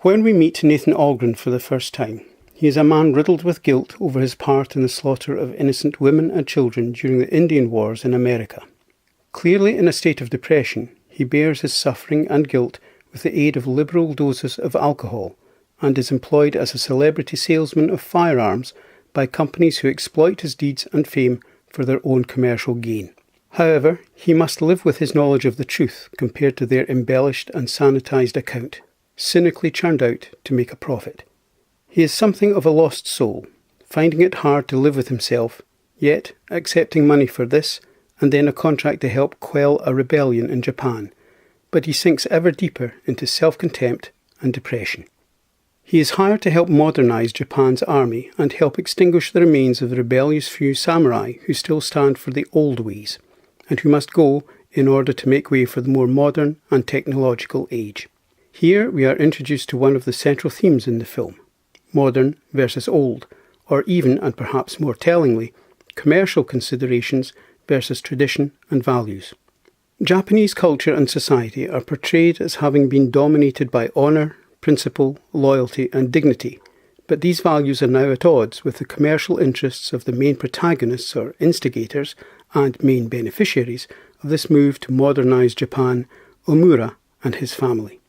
When we meet Nathan Algren for the first time, he is a man riddled with guilt over his part in the slaughter of innocent women and children during the Indian Wars in America. Clearly in a state of depression, he bears his suffering and guilt with the aid of liberal doses of alcohol and is employed as a celebrity salesman of firearms by companies who exploit his deeds and fame for their own commercial gain. However, he must live with his knowledge of the truth compared to their embellished and sanitised account, cynically churned out to make a profit. He is something of a lost soul, finding it hard to live with himself, yet accepting money for this and then a contract to help quell a rebellion in Japan, but he sinks ever deeper into self-contempt and depression. He is hired to help modernise Japan's army and help extinguish the remains of the rebellious few samurai who still stand for the old ways, and who must go in order to make way for the more modern and technological age. Here we are introduced to one of the central themes in the film, modern versus old, or even, and perhaps more tellingly, commercial considerations versus tradition and values. Japanese culture and society are portrayed as having been dominated by honour, principle, loyalty and dignity, but these values are now at odds with the commercial interests of the main protagonists or instigators and main beneficiaries of this move to modernise Japan, Omura and his family.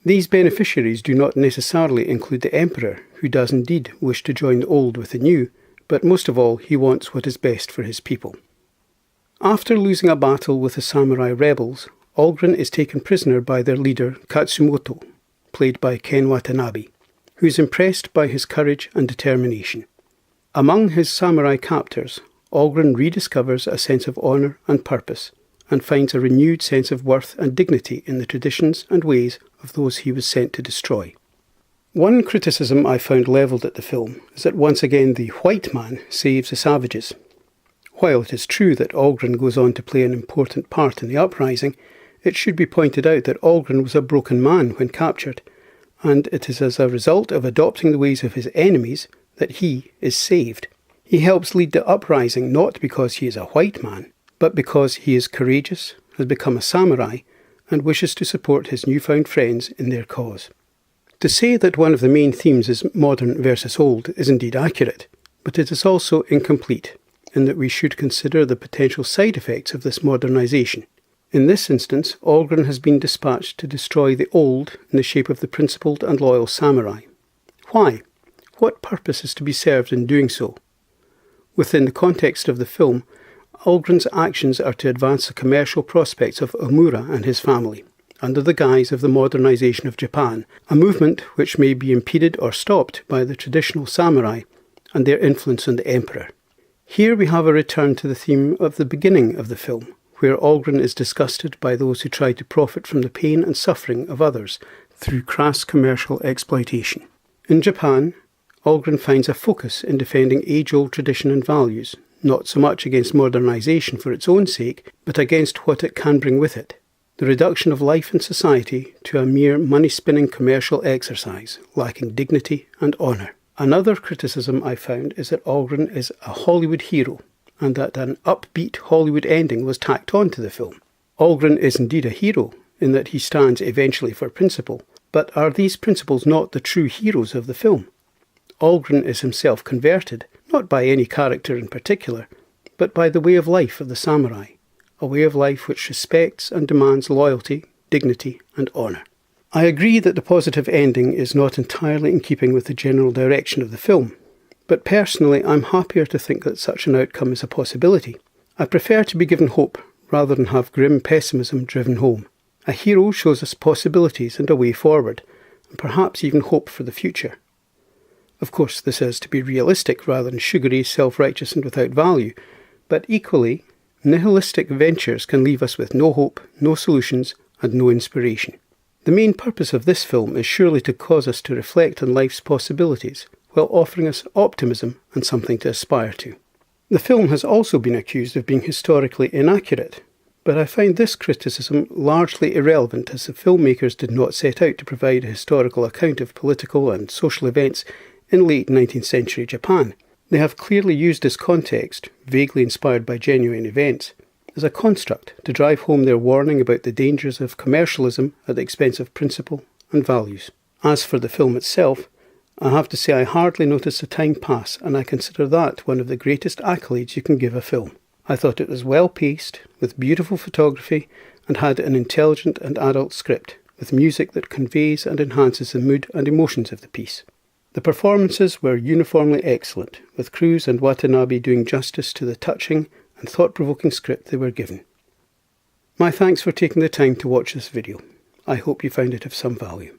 These beneficiaries do not necessarily include the emperor, who does indeed wish to join the old with the new, but most of all he wants what is best for his people. After losing a battle with the samurai rebels, Algren is taken prisoner by their leader Katsumoto, played by Ken Watanabe, who is impressed by his courage and determination. Among his samurai captors, Algren rediscovers a sense of honour and purpose, and finds a renewed sense of worth and dignity in the traditions and ways of those he was sent to destroy. One criticism I found levelled at the film is that once again the white man saves the savages. While it is true that Algren goes on to play an important part in the uprising, it should be pointed out that Algren was a broken man when captured, and it is as a result of adopting the ways of his enemies that he is saved. He helps lead the uprising not because he is a white man, but because he is courageous, has become a samurai, and wishes to support his newfound friends in their cause. To say that one of the main themes is modern versus old is indeed accurate, but it is also incomplete, in that we should consider the potential side effects of this modernisation. In this instance, Algren has been dispatched to destroy the old in the shape of the principled and loyal samurai. Why? What purpose is to be served in doing so? Within the context of the film, Algren's actions are to advance the commercial prospects of Omura and his family, under the guise of the modernisation of Japan, a movement which may be impeded or stopped by the traditional samurai and their influence on the emperor. Here we have a return to the theme of the beginning of the film, where Algren is disgusted by those who try to profit from the pain and suffering of others through crass commercial exploitation. In Japan, Algren finds a focus in defending age-old tradition and values, not so much against modernisation for its own sake, but against what it can bring with it. The reduction of life and society to a mere money-spinning commercial exercise, lacking dignity and honour. Another criticism I found is that Algren is a Hollywood hero, and that an upbeat Hollywood ending was tacked on to the film. Algren is indeed a hero, in that he stands eventually for principle, but are these principles not the true heroes of the film? Algren is himself converted, not by any character in particular, but by the way of life of the samurai, a way of life which respects and demands loyalty, dignity and honour. I agree that the positive ending is not entirely in keeping with the general direction of the film, but personally I'm happier to think that such an outcome is a possibility. I prefer to be given hope rather than have grim pessimism driven home. A hero shows us possibilities and a way forward, and perhaps even hope for the future. Of course, this is to be realistic rather than sugary, self-righteous and without value, but equally, nihilistic ventures can leave us with no hope, no solutions and no inspiration. The main purpose of this film is surely to cause us to reflect on life's possibilities, while offering us optimism and something to aspire to. The film has also been accused of being historically inaccurate, but I find this criticism largely irrelevant as the filmmakers did not set out to provide a historical account of political and social events in late 19th century Japan. They have clearly used this context, vaguely inspired by genuine events, as a construct to drive home their warning about the dangers of commercialism at the expense of principle and values. As for the film itself, I have to say I hardly noticed the time pass, and I consider that one of the greatest accolades you can give a film. I thought it was well paced, with beautiful photography, and had an intelligent and adult script, with music that conveys and enhances the mood and emotions of the piece. The performances were uniformly excellent, with Cruise and Watanabe doing justice to the touching and thought-provoking script they were given. My thanks for taking the time to watch this video. I hope you found it of some value.